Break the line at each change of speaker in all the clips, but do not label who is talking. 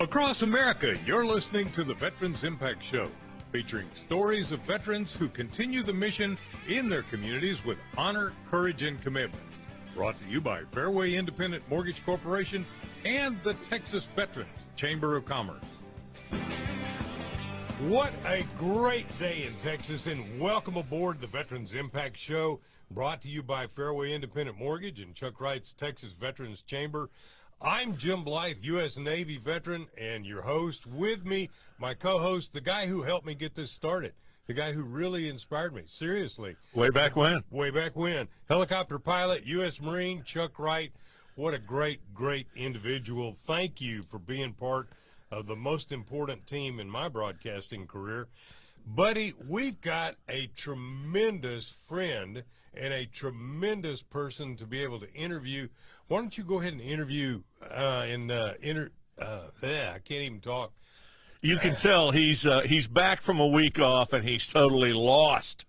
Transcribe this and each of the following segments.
Across America, you're listening to the Veterans Impact Show, featuring stories of veterans who continue the mission in their communities with honor, courage, and commitment. Brought to you by Fairway Independent Mortgage Corporation and the Texas Veterans Chamber of Commerce. What a great day in Texas, and welcome aboard the Veterans Impact Show, brought to you by Fairway Independent Mortgage and Chuck Wright's Texas Veterans Chamber. I'm Jim Blythe, U.S. Navy veteran, and your host. With me, my co-host, the guy who helped me get this started, the guy who really inspired me, seriously.
Way back when.
Way back when. Helicopter pilot, U.S. Marine, Chuck Wright. What a great, great individual. Thank you for being part of the most important team in my broadcasting career. Buddy, we've got a tremendous friend and a tremendous person to be able to interview. Why don't you go ahead and interview I can't even talk.
You can tell he's back from a week off and he's totally lost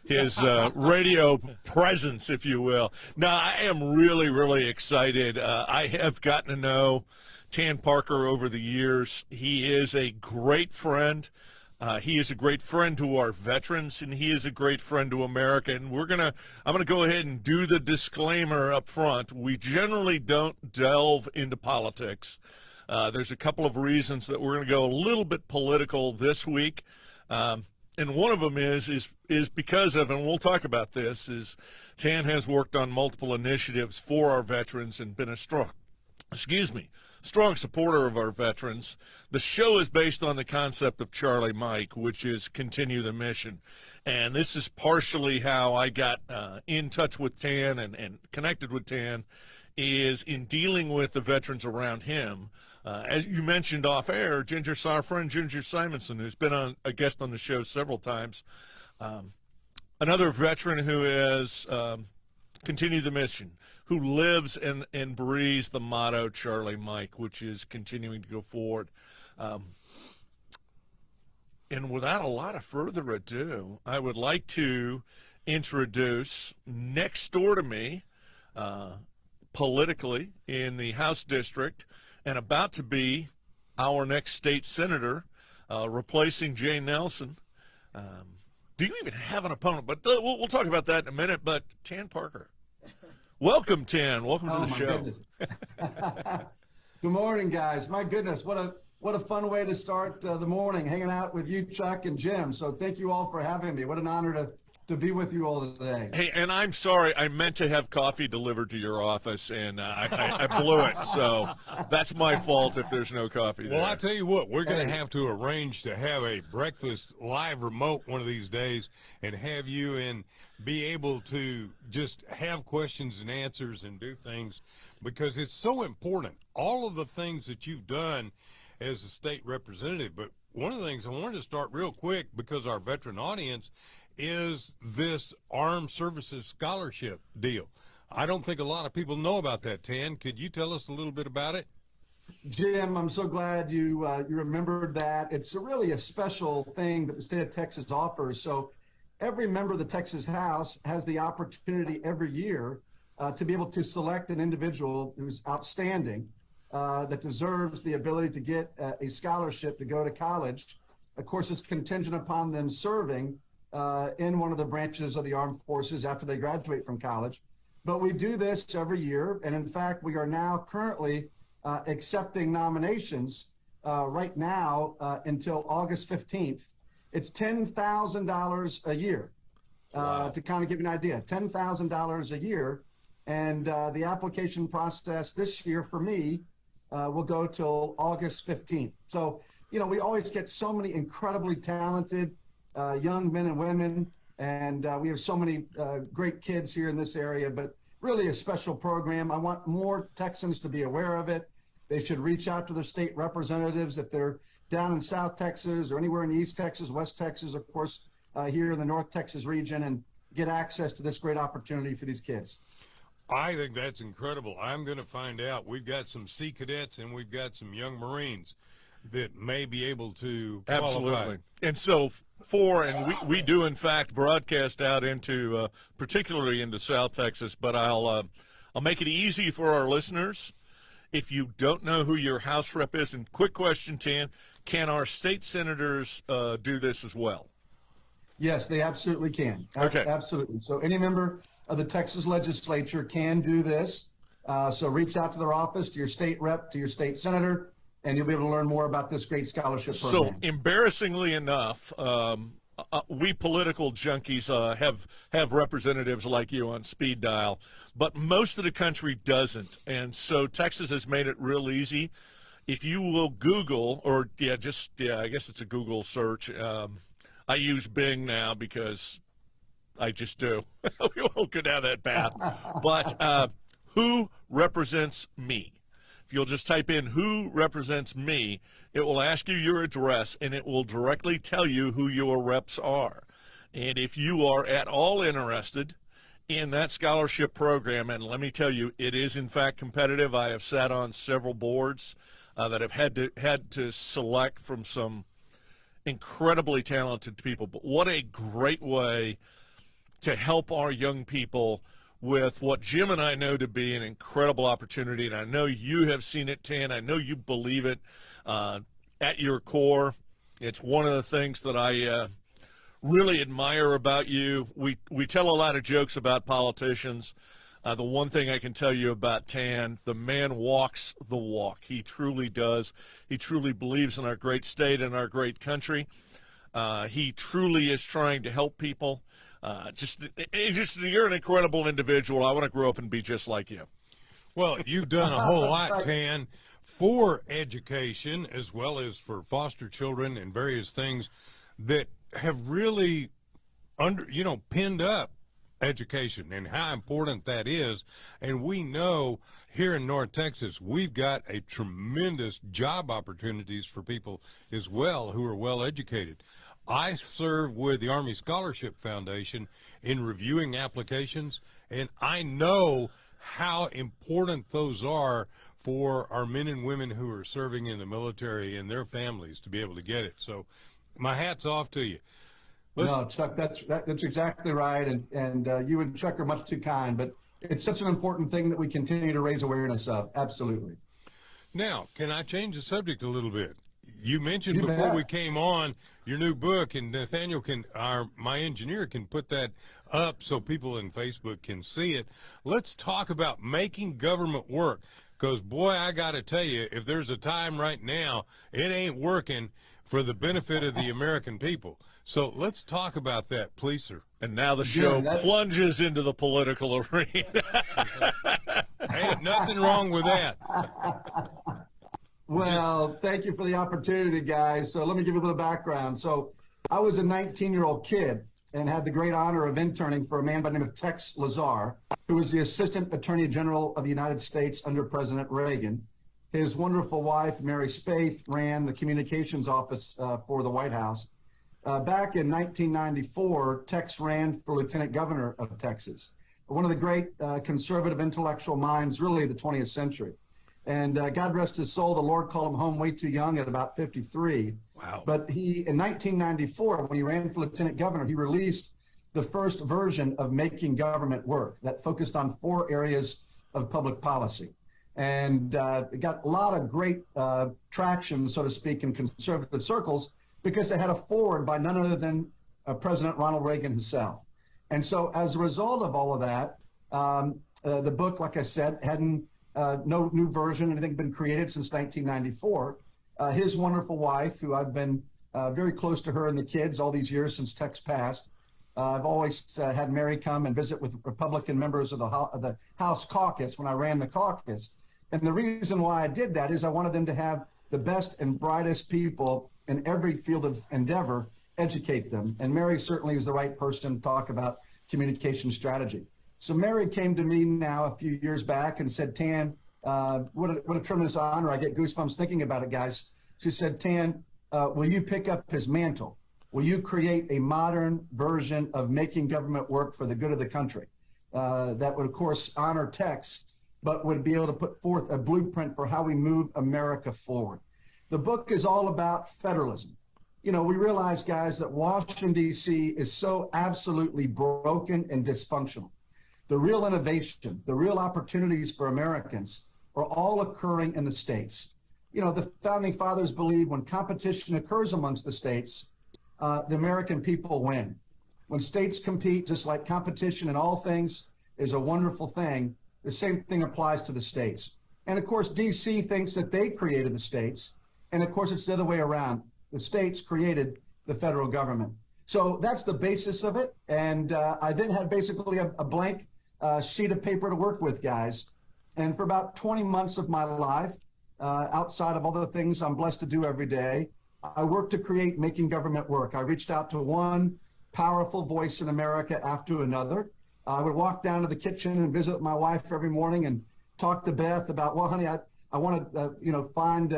his radio presence, if you will. Now, I am really, really excited. I have gotten to know Tan Parker over the years. He is a great friend. He is a great friend to our veterans, and he is a great friend to America. And I'm gonna go ahead and do the disclaimer up front. We generally don't delve into politics. There's a couple of reasons that we're gonna go a little bit political this week, and one of them is because of, and we'll talk about this, is Tan has worked on multiple initiatives for our veterans and been a strong supporter of our veterans. The show is based on the concept of Charlie Mike, which is continue the mission. And this is partially how I got in touch with Tan and connected with Tan, is in dealing with the veterans around him. As you mentioned off air, our friend Ginger Simonson, who's been a guest on the show several times, another veteran who has continued the mission, who lives and breathes the motto Charlie Mike, which is continuing to go forward. And without a lot of further ado, I would like to introduce next door to me, politically in the House District, and about to be our next state senator, replacing Jay Nelson. Do you even have an opponent? But we'll talk about that in a minute. But Tan Parker. Welcome, Tan. Welcome to the show.
Good morning, guys. My goodness, what a fun way to start the morning, hanging out with you, Chuck, and Jim. So thank you all for having me. What an honor to be with you all today.
Hey, and I'm sorry, I meant to have coffee delivered to your office, and I blew it. So that's my fault if there's no coffee there.
Well, I tell you what, we're going to have to arrange to have a breakfast live remote one of these days and have you and be able to just have questions and answers and do things, because it's so important. All of the things that you've done as a state representative, but one of the things I wanted to start real quick, because our veteran audience, is this Armed Services Scholarship deal. I don't think a lot of people know about that, Tan. Could you tell us a little bit about it?
Jim, I'm so glad you remembered that. It's really a special thing that the state of Texas offers. So every member of the Texas House has the opportunity every year to be able to select an individual who's outstanding, that deserves the ability to get a scholarship to go to college. Of course, it's contingent upon them serving in one of the branches of the armed forces after they graduate from college. But we do this every year, and in fact, we are now currently accepting nominations right now until August 15th. It's $10,000 a year.
Wow.
To kind of give you an idea, $10,000 a year. And the application process this year for me will go till August 15th. So, we always get so many incredibly talented young men and women, and we have so many great kids here in this area, but really a special program. I want more Texans to be aware of it. They should reach out to their state representatives if they're down in South Texas or anywhere in East Texas, West Texas, of course, here in the North Texas region, and get access to this great opportunity for these kids.
I think that's incredible. I'm going to find out. We've got some Sea Cadets and we've got some young Marines that may be able to qualify.
Absolutely. And so we do in fact broadcast out into particularly into South Texas, but I'll make it easy for our listeners. If you don't know who your House rep is, and quick question, Tan, can our state senators do this as well?
Yes, they absolutely can.
Okay.
Absolutely. So any member of the Texas legislature can do this. So reach out to their office, to your state rep, to your state senator, and you'll be able to learn more about this great scholarship program.
So embarrassingly enough, we political junkies have representatives like you on speed dial, but most of the country doesn't. And so Texas has made it real easy. If you will Google, or I guess it's a Google search. I use Bing now because I just do. We won't go down that path. But who represents me? If you'll just type in who represents me, it will ask you your address, and it will directly tell you who your reps are. And if you are at all interested in that scholarship program, and let me tell you, it is in fact competitive. I have sat on several boards that have had to select from some incredibly talented people. But what a great way to help our young people with what Jim and I know to be an incredible opportunity. And I know you have seen it, Tan. I know you believe it at your core. It's one of the things that I really admire about you. We tell a lot of jokes about politicians. The one thing I can tell you about Tan, the man walks the walk. He truly does. He truly believes in our great state and our great country. He truly is trying to help people. You're an incredible individual. I want to grow up and be just like you.
Well, you've done a whole lot, Tan, for education as well as for foster children and various things that have really pinned up education and how important that is. And we know here in North Texas, we've got a tremendous job opportunities for people as well who are well educated. I serve with the Army Scholarship Foundation in reviewing applications, and I know how important those are for our men and women who are serving in the military and their families to be able to get it. So my hat's off to you.
No, Chuck, that's exactly right. And you and Chuck are much too kind, but it's such an important thing that we continue to raise awareness of. Absolutely.
Now, can I change the subject a little bit? You mentioned
You
before
bet.
we came on your new book, and Nathaniel my engineer can put that up so people in Facebook can see it. Let's talk about making government work, because boy, I got to tell you, if there's a time right now, it ain't working for the benefit of the American people. So let's talk about that, please, sir.
And now the show plunges into the political arena.
Ain't nothing wrong with that.
Well, thank you for the opportunity, guys. So let me give you a little background. So I was a 19-year-old kid and had the great honor of interning for a man by the name of Tex Lazar, who was the Assistant Attorney General of the United States under President Reagan. His wonderful wife, Mary Spaeth, ran the communications office for the White House. Back in 1994, Tex ran for Lieutenant Governor of Texas, one of the great conservative intellectual minds, really, of the 20th century. And God rest his soul, the Lord called him home way too young at about 53.
Wow.
But he, in 1994, when he ran for lieutenant governor, he released the first version of Making Government Work that focused on 4 areas of public policy. And it got a lot of great traction, so to speak, in conservative circles because it had a foreword by none other than President Ronald Reagan himself. And so as a result of all of that, the book, like I said, hadn't no new version, anything been created since 1994. His wonderful wife, who I've been very close to her and the kids all these years since Tex passed. I've always had Mary come and visit with Republican members of the House caucus when I ran the caucus. And the reason why I did that is I wanted them to have the best and brightest people in every field of endeavor educate them. And Mary certainly is the right person to talk about communication strategy. So Mary came to me now a few years back and said, Tan, what a tremendous honor. I get goosebumps thinking about it, guys. She said, Tan, will you pick up his mantle? Will you create a modern version of Making Government Work for the good of the country that would, of course, honor Tex, but would be able to put forth a blueprint for how we move America forward? The book is all about federalism. You know, we realize, guys, that Washington, D.C. is so absolutely broken and dysfunctional. The real innovation, the real opportunities for Americans are all occurring in the states. You know, the founding fathers believed when competition occurs amongst the states, the American people win. When states compete, just like competition in all things is a wonderful thing, the same thing applies to the states. And of course, DC thinks that they created the states. And of course, it's the other way around. The states created the federal government. So that's the basis of it. And I then had basically a blank sheet of paper to work with, guys. And for about 20 months of my life, outside of all the things I'm blessed to do every day, I worked to create making government work. I reached out to one powerful voice in America after another. I would walk down to the kitchen and visit with my wife every morning and talk to Beth about, well, honey, I want to, find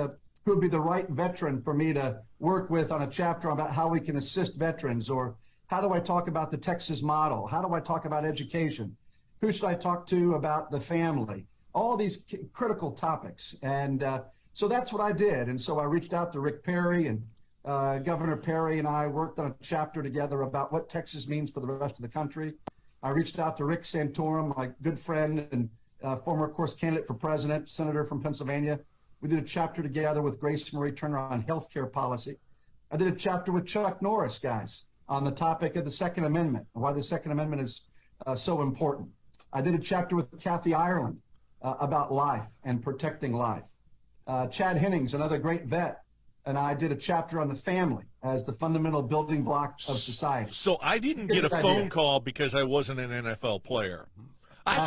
who would be the right veteran for me to work with on a chapter about how we can assist veterans, or how do I talk about the Texas model? How do I talk about education? Who should I talk to about the family? All these critical topics. And so that's what I did. And so I reached out to Rick Perry, and Governor Perry and I worked on a chapter together about what Texas means for the rest of the country. I reached out to Rick Santorum, my good friend and former, of course, candidate for president, senator from Pennsylvania. We did a chapter together with Grace Marie Turner on healthcare policy. I did a chapter with Chuck Norris, guys, on the topic of the Second Amendment and why the Second Amendment is so important. I did a chapter with Kathy Ireland about life and protecting life. Chad Hennings, another great vet, and I did a chapter on the family as the fundamental building block of society.
So I didn't get a phone call because I wasn't an NFL player. I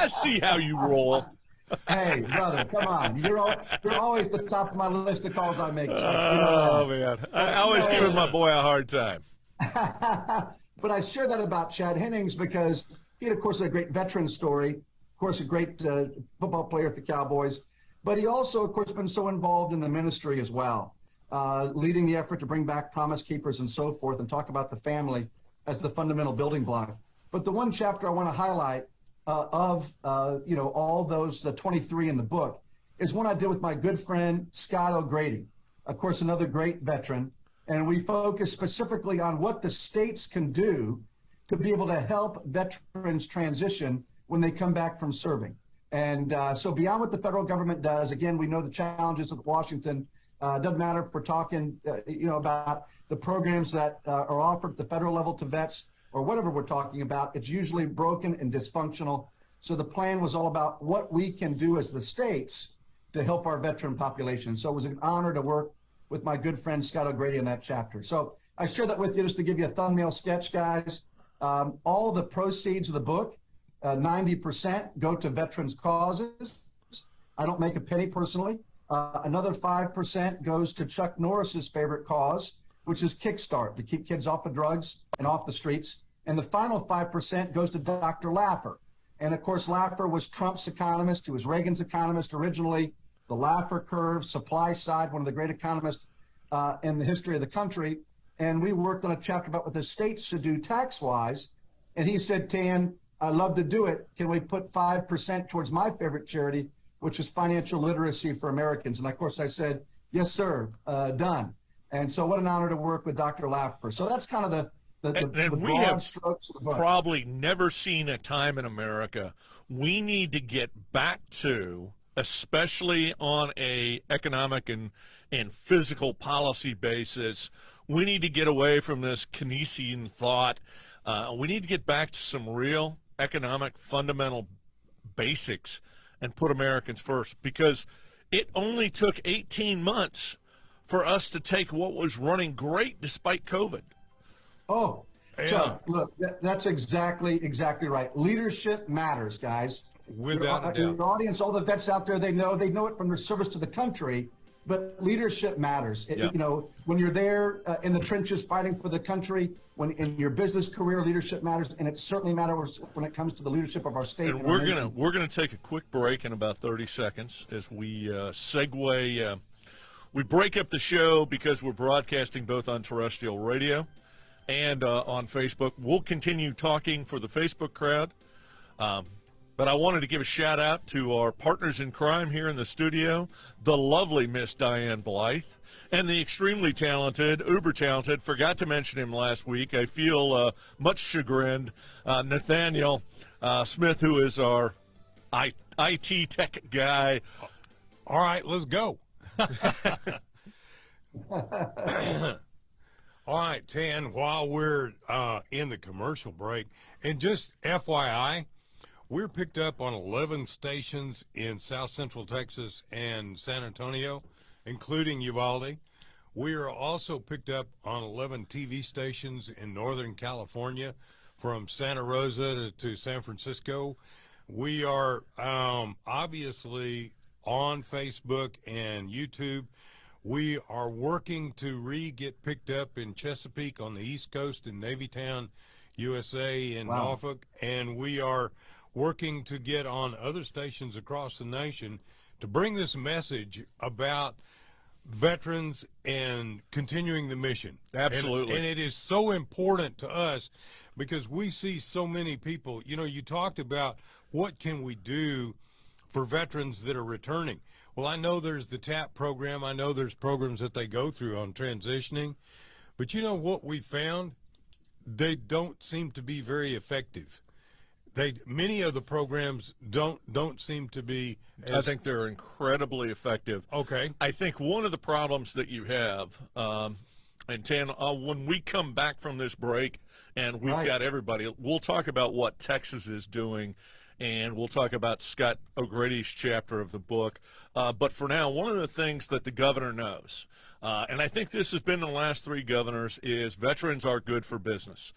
see how you roll.
Hey, brother, come on. You're always the top of my list of calls I make.
Oh, man. I always give my boy a hard time.
But I share that about Chad Hennings because he had, of course, a great veteran story, of course, a great football player at the Cowboys. But he also, of course, been so involved in the ministry as well, leading the effort to bring back Promise Keepers and so forth, and talk about the family as the fundamental building block. But the one chapter I want to highlight of all those 23 in the book is one I did with my good friend Scott O'Grady, of course, another great veteran. And we focus specifically on what the states can do to be able to help veterans transition when they come back from serving. And so beyond what the federal government does, again, we know the challenges of Washington. Doesn't matter if we're talking, about the programs that are offered at the federal level to vets or whatever we're talking about. It's usually broken and dysfunctional. So the plan was all about what we can do as the states to help our veteran population. So it was an honor to work with my good friend Scott O'Grady in that chapter. So I share that with you just to give you a thumbnail sketch, guys. All the proceeds of the book, 90% go to veterans causes. I don't make a penny personally. Another 5% goes to Chuck Norris's favorite cause, which is Kickstart, to keep kids off of drugs and off the streets. And the final 5% goes to Dr. Laffer. And of course, Laffer was Trump's economist. He was Reagan's economist originally. The Laffer curve, supply side, one of the great economists in the history of the country. And we worked on a chapter about what the states should do tax-wise. And he said, Tan, I'd love to do it. Can we put 5% towards my favorite charity, which is financial literacy for Americans? And of course, I said, yes, sir, done. And so what an honor to work with Dr. Laffer. So that's kind of the
we
broad
have
strokes of the book.
probably never seen a time in America we need to get back to, especially on a economic and physical policy basis. We need to get away from this Keynesian thought. We need to get back to some real economic fundamental basics and put Americans first, because it only took 18 months for us to take what was running great despite COVID.
Oh,
Yeah.
Chuck, look, that's exactly right. Leadership matters, guys.
Without a
Your
doubt.
audience, all the vets out there, they know it from their service to the country, but leadership matters.
Yeah.
When you're there in the trenches fighting for the country, when in your business career, leadership matters, and it certainly matters when it comes to the leadership of our state.
And
our nation.
we're gonna take a quick break in about 30 seconds as we segue. We break up the show because we're broadcasting both on terrestrial radio and on Facebook. We'll continue talking for the Facebook crowd. But I wanted to give a shout out to our partners in crime here in the studio, the lovely Miss Diane Blythe, and the extremely talented, uber talented, forgot to mention him last week, I feel much chagrined, Nathaniel Smith, who is our IT tech guy.
All right, let's go. All right, Tan, while we're in the commercial break, and just FYI, we're picked up on 11 stations in South Central Texas and San Antonio, including Uvalde. We are also picked up on 11 TV stations in Northern California, from Santa Rosa to San Francisco. We are obviously on Facebook and YouTube. We are working to get picked up in Chesapeake on the East Coast in Navytown, USA, in
Wow.
Norfolk, and we are working to get on other stations across the nation to bring this message about veterans and continuing the mission.
Absolutely.
And it is so important to us because we see so many people. You know, you talked about what can we do for veterans that are returning. Well, I know there's the TAP program. I know there's programs that they go through on transitioning. But you know what we found? They don't seem to be very effective. Many of the programs don't seem to be as,
I think they're incredibly effective.
Okay.
I think one of the problems that you have, and Tan, when we come back from this break and we've
Right.
got everybody, we'll talk about what Texas is doing, and we'll talk about Scott O'Grady's chapter of the book. But for now, one of the things that the governor knows, and I think this has been the last three governors, is veterans are good for business.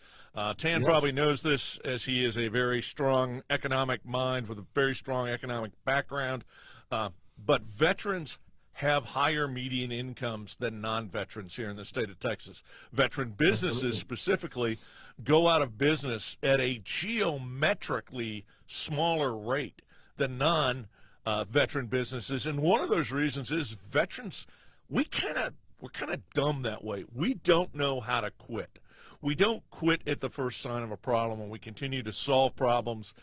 Tan
Yes.
probably knows this, as he is a very strong economic mind with a very strong economic background. But veterans have higher median incomes than non-veterans here in the state of Texas. Veteran businesses
Absolutely.
specifically go out of business at a geometrically smaller rate than non-veteran businesses, and one of those reasons is veterans. We're kind of dumb that way. We don't know how to quit. We don't quit at the first sign of a problem, and we continue to solve problems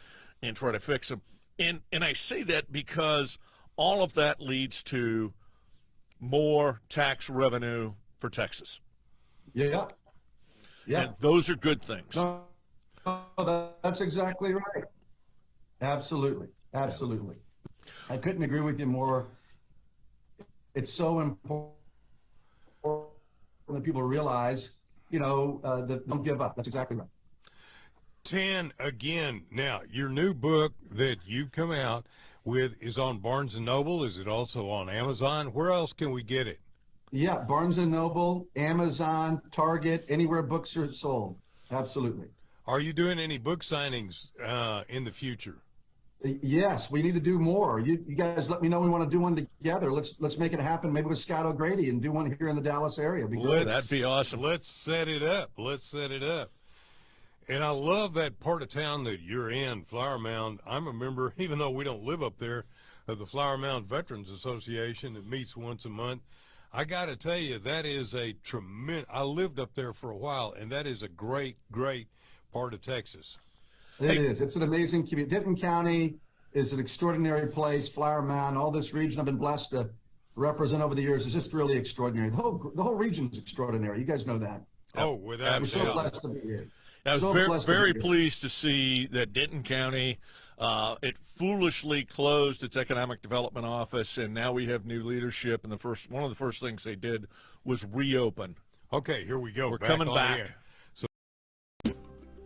and try to fix them. And I say that because all of that leads to more tax revenue for Texas.
Yeah. Yeah.
And those are good things.
No, that's exactly right. Absolutely. Absolutely. I couldn't agree with you more. It's so important that people realize, that don't give up. That's exactly right.
Tan, again, now your new book that you come out with is on Barnes & Noble. Is it also on Amazon? Where else can we get it?
Yeah, Barnes & Noble, Amazon, Target, anywhere books are sold. Absolutely.
Are you doing any book signings in the future?
Yes, we need to do more. You guys let me know we want to do one together. Let's make it happen, maybe with Scott O'Grady, and do one here in the Dallas area. It'd be great.
That'd be awesome.
Let's set it up. And I love that part of town that you're in, Flower Mound. I'm a member, even though we don't live up there, of the Flower Mound Veterans Association that meets once a month. I got to tell you, that is a tremendous, I lived up there for a while, and that is a great, great part of Texas.
It is. It's an amazing community. Denton County is an extraordinary place. Flower Mound, all this region I've been blessed to represent over the years is just really extraordinary. The whole region is extraordinary. You guys know that.
Oh, without
We're so
doubt.
blessed to be here.
I was
So
very,
blessed to be
very
here.
pleased to see that Denton County, it foolishly closed its economic development office, and now we have new leadership. And one of the first things they did was reopen.
Okay, here we go.
We're
back
coming
on
back.
the air.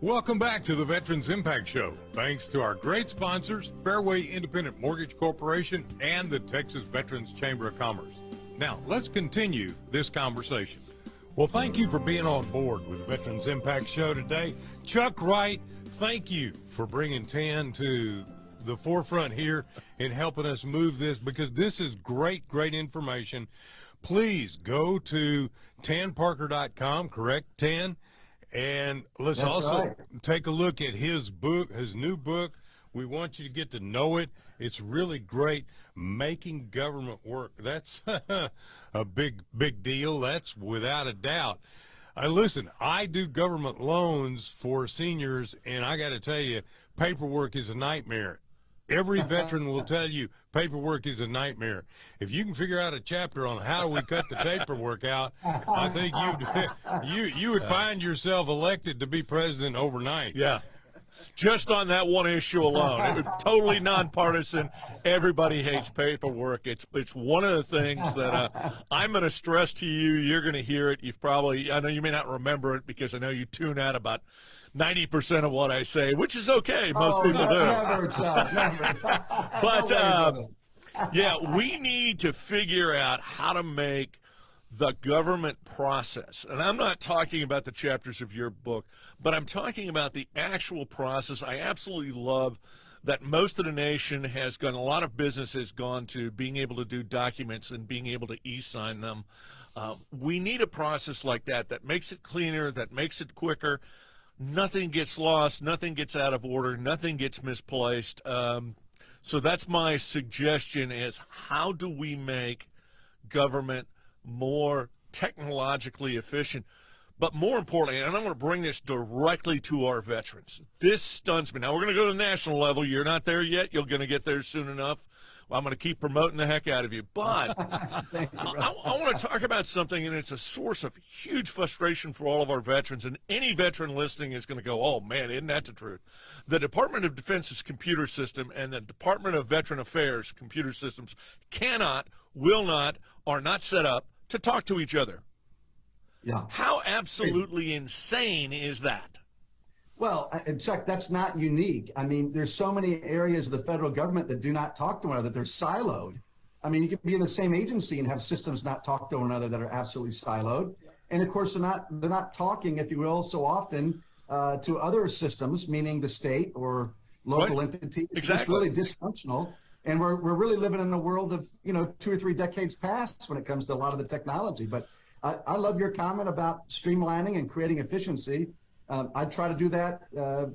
Welcome back to the Veterans Impact Show. Thanks to our great sponsors, Fairway Independent Mortgage Corporation and the Texas Veterans Chamber of Commerce. Now, let's continue this conversation. Well, thank you for being on board with the Veterans Impact Show today. Chuck Wright, thank you for bringing Tan to the forefront here and helping us move this, because this is great, great information. Please go to tanparker.com, correct, Tan? And let's
That's
also
right.
take a look at his book, his new book. We want you to get to know it. It's really great. Making Government Work. That's a big, big deal. That's without a doubt. Listen, I do government loans for seniors, and I got to tell you, paperwork is a nightmare. Every veteran will tell you paperwork is a nightmare. If you can figure out a chapter on how we cut the paperwork out, I think you would find yourself elected to be president overnight.
Yeah. just on that one issue alone. It was totally nonpartisan. Everybody hates paperwork. It's one of the things that I'm going to stress to you. You're going to hear it. I know you may not remember it because I know you tune out about 90% of what I say, which is okay. Most people do.
Never.
But yeah, we need to figure out how to make the government process, and I'm not talking about the chapters of your book, but I'm talking about the actual process. I absolutely love that most of the nation has gone, a lot of business has gone to being able to do documents and being able to e-sign them. We need a process like that makes it cleaner, that makes it quicker. Nothing gets lost, nothing gets out of order, nothing gets misplaced. So that's my suggestion is, how do we make government more technologically efficient? But more importantly, and I'm going to bring this directly to our veterans, this stuns me. Now, we're going to go to the national level. You're not there yet. You're going to get there soon enough. Well, I'm going to keep promoting the heck out of you. But I want to talk about something, and it's a source of huge frustration for all of our veterans. And any veteran listening is going to go, oh, man, isn't that the truth? The Department of Defense's computer system and the Department of Veteran Affairs computer systems cannot, will not, are not set up to talk to each other.
Yeah.
How absolutely insane is that?
Well, and Chuck, that's not unique. I mean, there's so many areas of the federal government that do not talk to one another. They're siloed. I mean, you can be in the same agency and have systems not talk to one another that are absolutely siloed. And of course, they're not talking, if you will, so often to other systems, meaning the state or local entities. It's just really dysfunctional. And we're really living in a world of, 2 or 3 decades past when it comes to a lot of the technology. But I love your comment about streamlining and creating efficiency. I try to do that,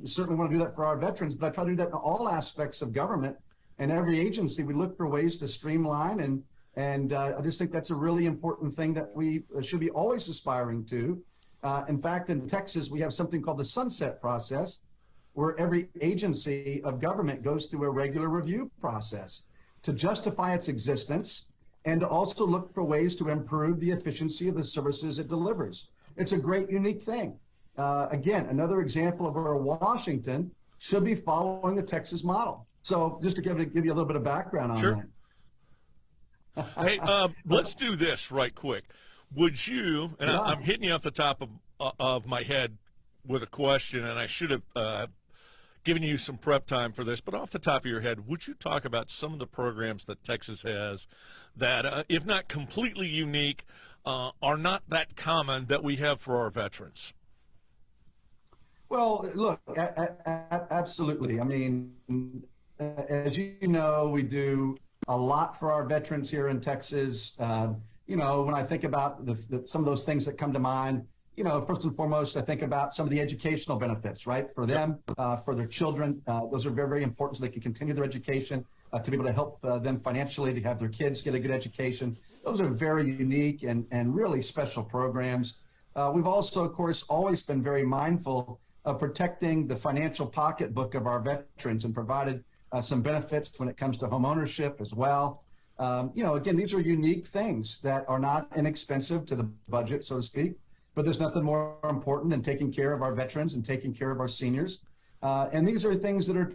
certainly want to do that for our veterans, but I try to do that in all aspects of government and every agency. We look for ways to streamline, and I just think that's a really important thing that we should be always aspiring to. In fact, in Texas, we have something called the sunset process, where every agency of government goes through a regular review process to justify its existence and to also look for ways to improve the efficiency of the services it delivers. It's a great, unique thing. Again, another example of where Washington should be following the Texas model. So just to give you a little bit of background on that.
Hey, let's do this right quick. Would you, and I'm hitting you off the top of my head with a question, and I should have given you some prep time for this, but off the top of your head, would you talk about some of the programs that Texas has that, if not completely unique, are not that common that we have for our veterans?
Well, look, absolutely. I mean, as you know, we do a lot for our veterans here in Texas. When I think about some of those things that come to mind, first and foremost, I think about some of the educational benefits, right? For them, for their children. Those are very, very important so they can continue their education, to be able to help them financially, to have their kids get a good education. Those are very unique and really special programs. We've also, of course, always been very mindful of protecting the financial pocketbook of our veterans and provided some benefits when it comes to home ownership as well. Again, these are unique things that are not inexpensive to the budget, so to speak, but there's nothing more important than taking care of our veterans and taking care of our seniors. And these are things that are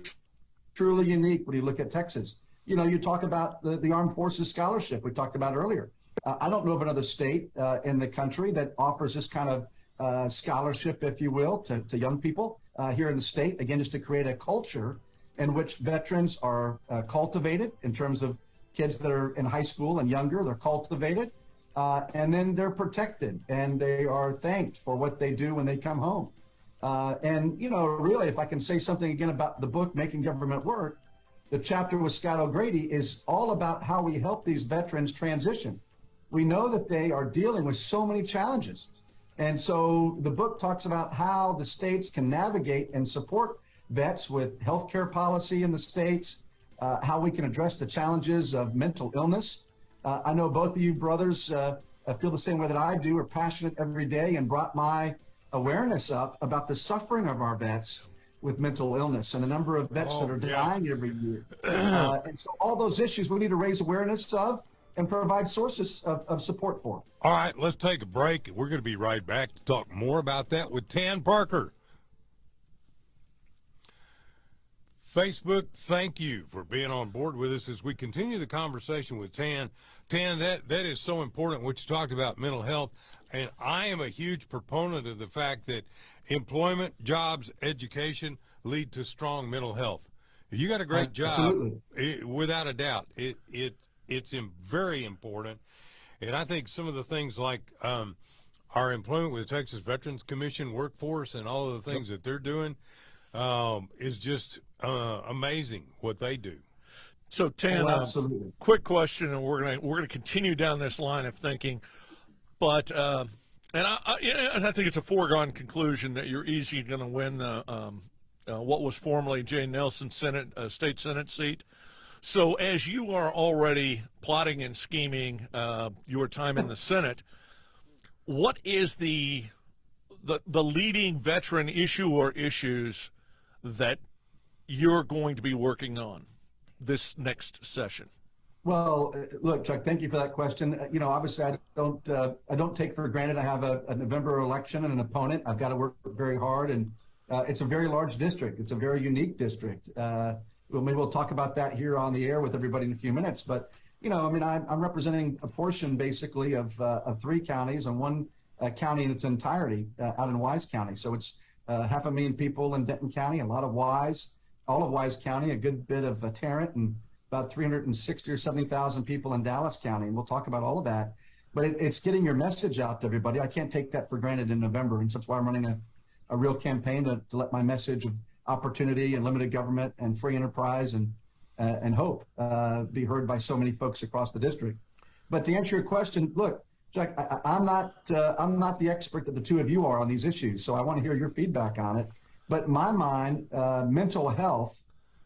truly unique when you look at Texas. You talk about the Armed Forces Scholarship we talked about earlier. I don't know of another state in the country that offers this kind of scholarship, if you will, to young people here in the state, again, just to create a culture in which veterans are cultivated in terms of kids that are in high school and younger. They're cultivated, and then they're protected, and they are thanked for what they do when they come home. And really, if I can say something again about the book, Making Government Work, the chapter with Scott O'Grady is all about how we help these veterans transition. We know that they are dealing with so many challenges. And so the book talks about how the states can navigate and support vets with healthcare policy in the states, how we can address the challenges of mental illness. I know both of you brothers feel the same way that I do, are passionate every day, and brought my awareness up about the suffering of our vets with mental illness and the number of vets that are dying every year. And so all those issues we need to raise awareness of and provide sources of support for.
All right, let's take a break. We're going to be right back to talk more about that with Tan Parker. Facebook, thank you for being on board with us as we continue the conversation with Tan. Tan, that is so important, what you talked about, mental health. And I am a huge proponent of the fact that employment, jobs, education lead to strong mental health. If you got a great job, without a doubt, it's very important. And I think some of the things like our employment with the Texas Veterans Commission workforce and all of the things that they're doing is just amazing what they do.
So, Tan, quick question, and we're gonna continue down this line of thinking. But and I think it's a foregone conclusion that you're easily going to win the what was formerly Jay Nelson state Senate seat. So, as you are already plotting and scheming your time in the Senate, what is the leading veteran issue or issues that you're going to be working on this next session?
Well, look, Chuck, thank you for that question. Obviously, I don't take for granted I have a November election and an opponent. I've got to work very hard, and it's a very large district. It's a very unique district. Maybe we'll talk about that here on the air with everybody in a few minutes. But I'm representing a portion basically of 3 counties and 1 county in its entirety out in Wise County. So it's 500,000 people in Denton County, a lot of Wise, all of Wise County, a good bit of Tarrant, and about 360 or 70,000 people in Dallas County. And we'll talk about all of that. But it's getting your message out to everybody. I can't take that for granted in November. And so that's why I'm running a real campaign to let my message of opportunity and limited government and free enterprise and hope be heard by so many folks across the district. But to answer your question, look, Jack, I'm not the expert that the two of you are on these issues. So I want to hear your feedback on it. But in my mind, mental health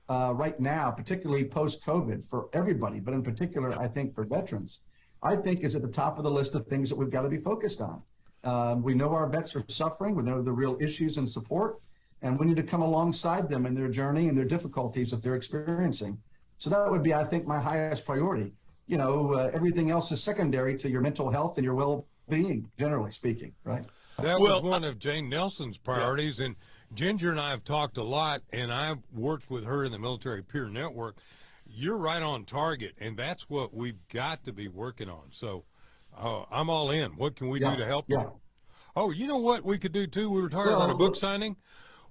right now, particularly post-COVID for everybody, but in particular, I think for veterans, I think is at the top of the list of things that we've got to be focused on. We know our vets are suffering. We know the real issues and support, and we need to come alongside them in their journey and their difficulties that they're experiencing. So that would be, I think, my highest priority. Everything else is secondary to your mental health and your well-being, generally speaking, right?
That was one of Jane Nelson's priorities, and Ginger and I have talked a lot, and I've worked with her in the Military Peer Network. You're right on target, and that's what we've got to be working on. So I'm all in. What can we do to help you? Oh, you know what we could do, too? We were talking about a book signing.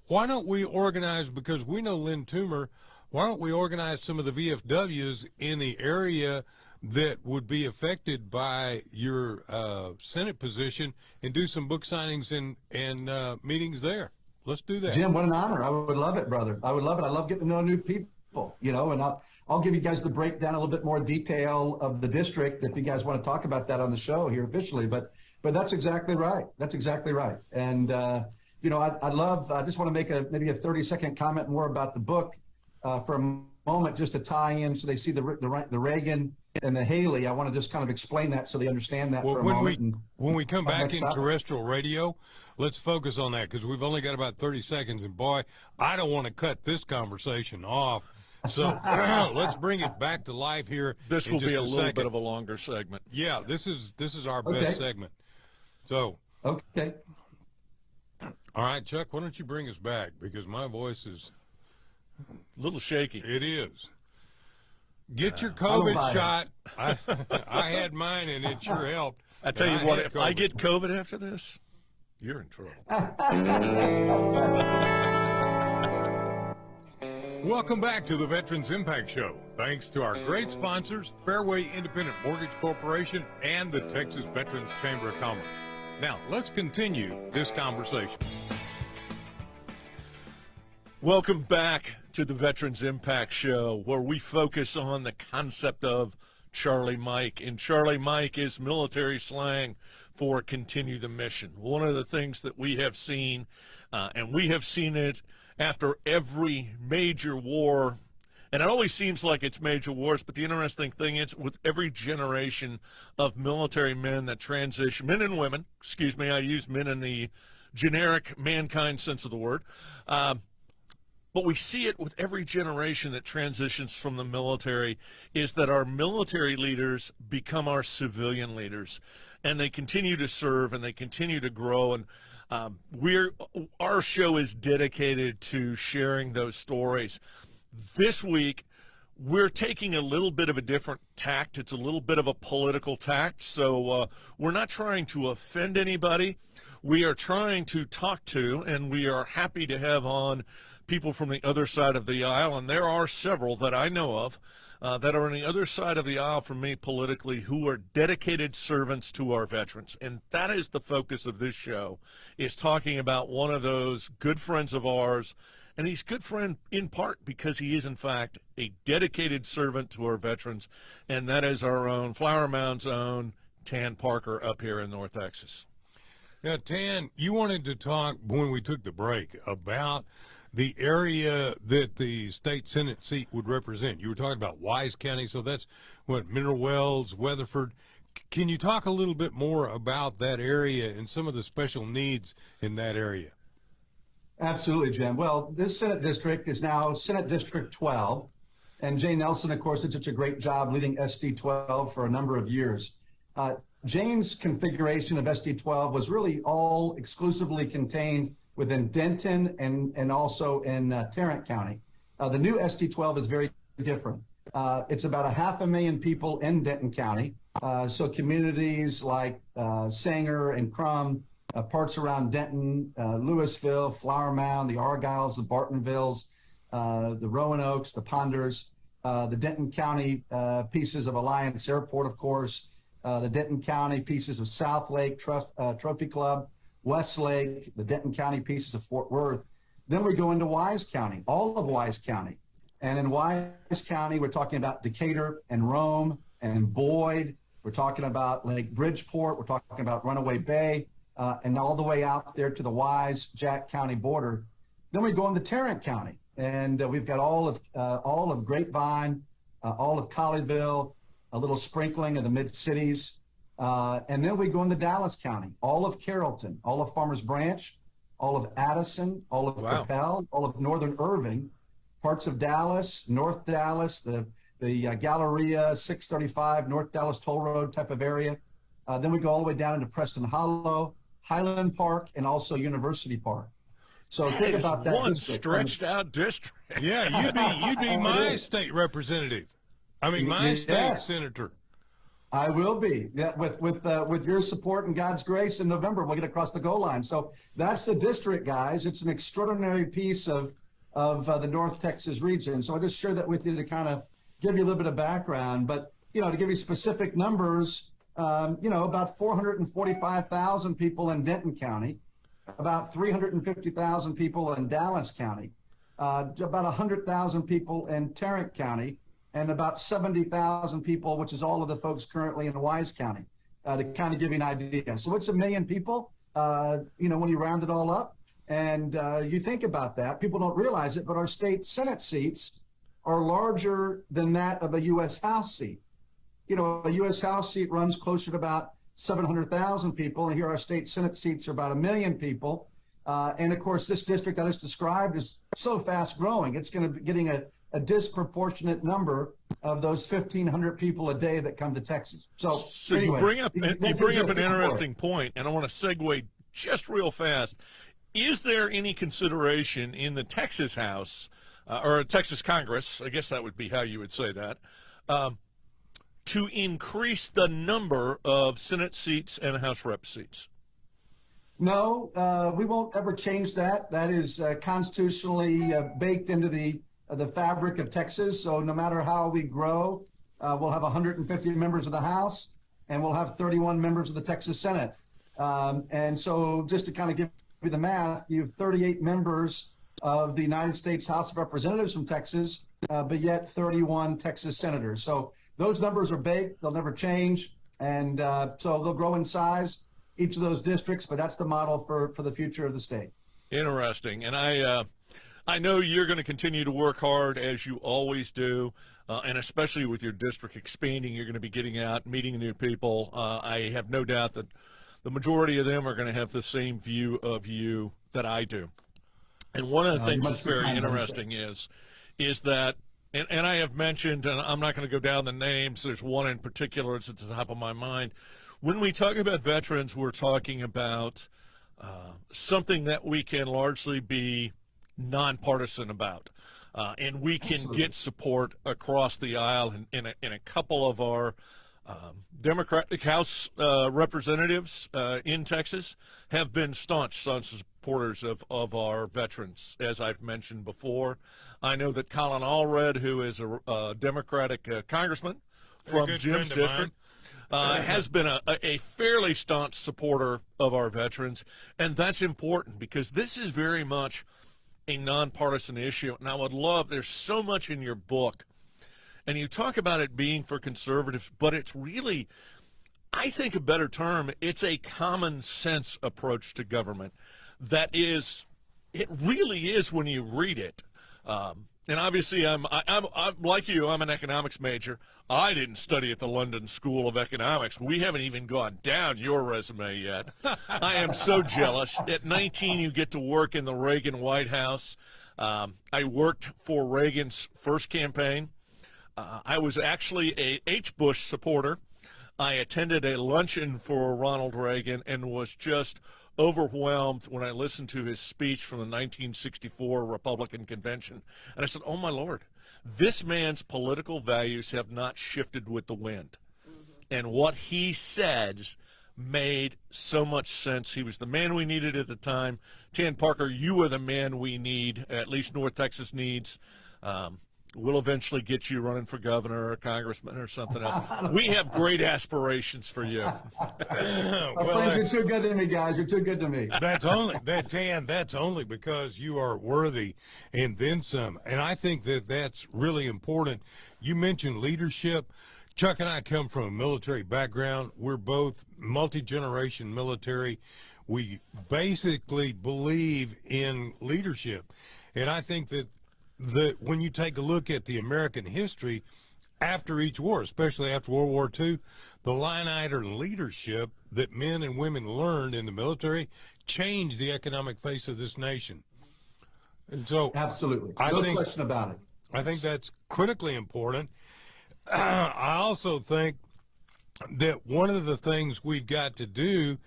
Why don't we organize, because we know Lynn Toomer, why don't we organize some of the VFWs in the area that would be affected by your Senate position and do some book signings and meetings there? Let's do that.
Jim, what an honor. I would love it, brother. I would love it. I love getting to know new people, and I'll give you guys the breakdown, a little bit more detail of the district if you guys want to talk about that on the show here officially. But that's exactly right. That's exactly right. And, I just want to make maybe a 30-second comment more about the book for a moment, just to tie in so they see the Reagan and the Haley. I want to just kind of explain that so they understand that for a moment.
When we come back in terrestrial radio, let's focus on that, because we've only got about 30 seconds. And, boy, I don't want to cut this conversation off. So let's bring it back to life here.
This will be a little bit of a longer segment.
Yeah, this is our best segment. So.
Okay.
All right, Chuck, why don't you bring us back, because my voice is
a little shaky.
It is. Get your COVID shot. I had mine, and it sure helped.
I tell you what, if I get COVID after this, you're in trouble.
Welcome back to the Veterans Impact Show. Thanks to our great sponsors, Fairway Independent Mortgage Corporation and the Texas Veterans Chamber of Commerce. Now, let's continue this conversation.
Welcome back to the Veterans Impact Show, where we focus on the concept of Charlie Mike. And Charlie Mike is military slang for continue the mission. One of the things that we have seen, and we have seen it after every major war, and it always seems like it's major wars, but the interesting thing is with every generation of military men that transition, men and women, excuse me, I use men in the generic mankind sense of the word, but we see it with every generation that transitions from the military, is that our military leaders become our civilian leaders, and they continue to serve and they continue to grow. And our show is dedicated to sharing those stories. This week, we're taking a little bit of a different tact. It's a little bit of a political tact. So we're not trying to offend anybody. We are trying to talk to, and we are happy to have on people from the other side of the aisle. And there are several that I know of that are on the other side of the aisle from me politically who are dedicated servants to our veterans. And that is the focus of this show, is talking about one of those good friends of ours. And he's a good friend in part because he is, in fact, a dedicated servant to our veterans, and that is our own Flower Mound's own Tan Parker up here in North Texas.
Now, Tan, you wanted to talk when we took the break about the area that the state Senate seat would represent. You were talking about Wise County, so that's what, Mineral Wells, Weatherford. Can you talk a little bit more about that area and some of the special needs in that area?
Absolutely, Jim. Well, this Senate district is now Senate District 12, and Jay Nelson, of course, did such a great job leading SD 12 for a number of years. Jane's configuration of SD 12 was really all exclusively contained within Denton and also in Tarrant County. The new SD 12 is very different. It's about 500,000 people in Denton County, so communities like Sanger and Crum, parts around Denton, Louisville, Flower Mound, the Argyles, the Bartonvilles, the Roanoaks, the Ponders, the Denton County pieces of Alliance Airport, of course, the Denton County pieces of South Lake Trophy Club, Westlake, the Denton County pieces of Fort Worth. Then we go into Wise County, all of Wise County. And in Wise County, we're talking about Decatur and Rome and Boyd. We're talking about Lake Bridgeport. We're talking about Runaway Bay. And all the way out there to the Wise-Jack County border. Then we go into Tarrant County, and we've got all of Grapevine, all of Colleyville, a little sprinkling of the mid-cities. And then we go into Dallas County, all of Carrollton, all of Farmers Branch, all of Addison, all of Capel, all of Northern Irving, parts of Dallas, North Dallas, the Galleria, 635, North Dallas Toll Road type of area. Then we go all the way down into Preston Hollow, Highland Park, and also University Park. So
that
think
is
about that.
One stretched out district.
Yeah, you'd be my state representative. I mean, my state senator.
I will be. Yeah, with your support and God's grace in November, we'll get across the goal line. So that's the district, guys. It's an extraordinary piece of the North Texas region. So I just share that with you to kind of give you a little bit of background. But to give you specific numbers. About 445,000 people in Denton County, about 350,000 people in Dallas County, about 100,000 people in Tarrant County, and about 70,000 people, which is all of the folks currently in Wise County, to kind of give you an idea. So it's 1 million people, when you round it all up. And you think about that, people don't realize it, but our state Senate seats are larger than that of a U.S. House seat. A U.S. House seat runs closer to about 700,000 people, and here our state Senate seats are about 1 million people. And of course, this district I just described is so fast growing. It's going to be getting a disproportionate number of those 1,500 people a day that come to Texas. So anyway,
you bring up an interesting point, and I want to segue just real fast. Is there any consideration in the Texas House or Texas Congress, I guess that would be how you would say that, to increase the number of Senate seats and House Rep seats?
No, we won't ever change that. That is constitutionally baked into the fabric of Texas. So no matter how we grow, we'll have 150 members of the House, and we'll have 31 members of the Texas Senate. And so just to kind of give you the math, you have 38 members of the United States House of Representatives from Texas, but yet 31 Texas senators. So those numbers are baked. They'll never change. And so they'll grow in size, each of those districts, but that's the model for the future of the state.
Interesting. And I know you're going to continue to work hard, as you always do, and especially with your district expanding, you're going to be getting out, meeting new people. I have no doubt that the majority of them are going to have the same view of you that I do. And one of the things that's very interesting is that, and I have mentioned, and I'm not going to go down the names, there's one in particular that's at the top of my mind. When we talk about veterans, we're talking about something that we can largely be nonpartisan about. and we can
Absolutely.
get support across the aisle. In a couple of our Democratic House representatives in Texas have been staunch supporters of our veterans, as I've mentioned before. I know that Colin Allred, who is a Democratic congressman from
good
Jim's
friend of
district, has been a fairly staunch supporter of our veterans, and that's important because this is very much a nonpartisan issue. And I would love, there's so much in your book, and you talk about it being for conservatives, but it's really, I think a better term, it's a common sense approach to government that is, it really is when you read it. And obviously, I'm like you. I'm an economics major. I didn't study at the London School of Economics. We haven't even gone down your resume yet. I am so jealous. At 19, you get to work in the Reagan White House. I worked for Reagan's first campaign. I was actually a H. Bush supporter. I attended a luncheon for Ronald Reagan and was just overwhelmed when I listened to his speech from the 1964 Republican convention. And I said, oh, my Lord, this man's political values have not shifted with the wind. And what he said made so much sense. He was the man we needed at the time. Tan Parker, you are the man we need, at least North Texas needs. We'll eventually get you running for governor or congressman or something else. We have great aspirations for you.
My friends, you're too good to me, guys. You're too good to me.
That's only because you are worthy and then some. And I think that that's really important. You mentioned leadership. Chuck and I come from a military background. We're both multi-generation military. We basically believe in leadership. And I think that when you take a look at the American history after each war, especially after World War II, the line item leadership that men and women learned in the military changed the economic face of this nation. And so
Absolutely. No question about it.
I think that's critically important. I also think that one of the things we've got to do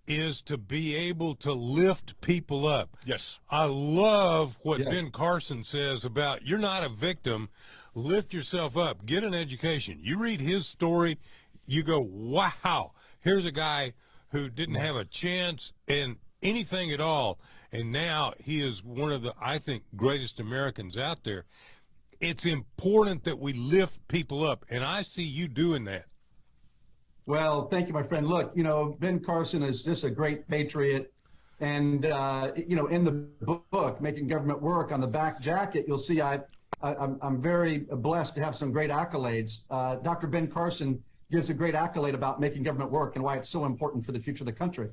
is to be able to lift people up.
Yes.
I love what Ben Carson says about you're not a victim. Lift yourself up. Get an education. You read his story, you go, wow, here's a guy who didn't have a chance in anything at all, and now he is one of the, I think, greatest Americans out there. It's important that we lift people up, and I see you doing that.
Well, thank you, my friend. Look, Ben Carson is just a great patriot. And, in the book, Making Government Work, on the back jacket, you'll see I'm very blessed to have some great accolades. Dr. Ben Carson gives a great accolade about making government work and why it's so important for the future of the country.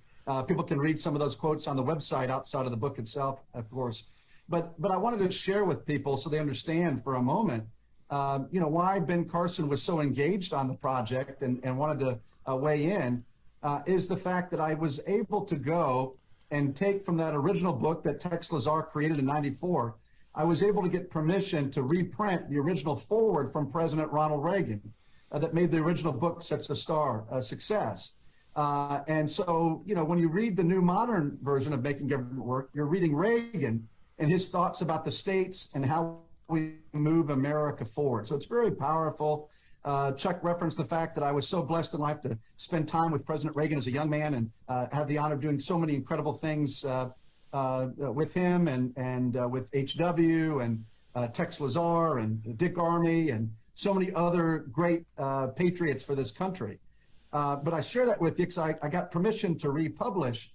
People can read some of those quotes on the website outside of the book itself, of course. But I wanted to share with people so they understand for a moment why Ben Carson was so engaged on the project and wanted to weigh in, is the fact that I was able to go and take from that original book that Tex Lazar created in '94, I was able to get permission to reprint the original foreword from President Ronald Reagan that made the original book such a success. And so, when you read the new modern version of Making Government Work, you're reading Reagan and his thoughts about the states and how we move America forward. So it's very powerful. Chuck referenced the fact that I was so blessed in life to spend time with President Reagan as a young man and have the honor of doing so many incredible things with him and with HW and Tex Lazar and Dick Armey and so many other great patriots for this country. But I share that with you because I got permission to republish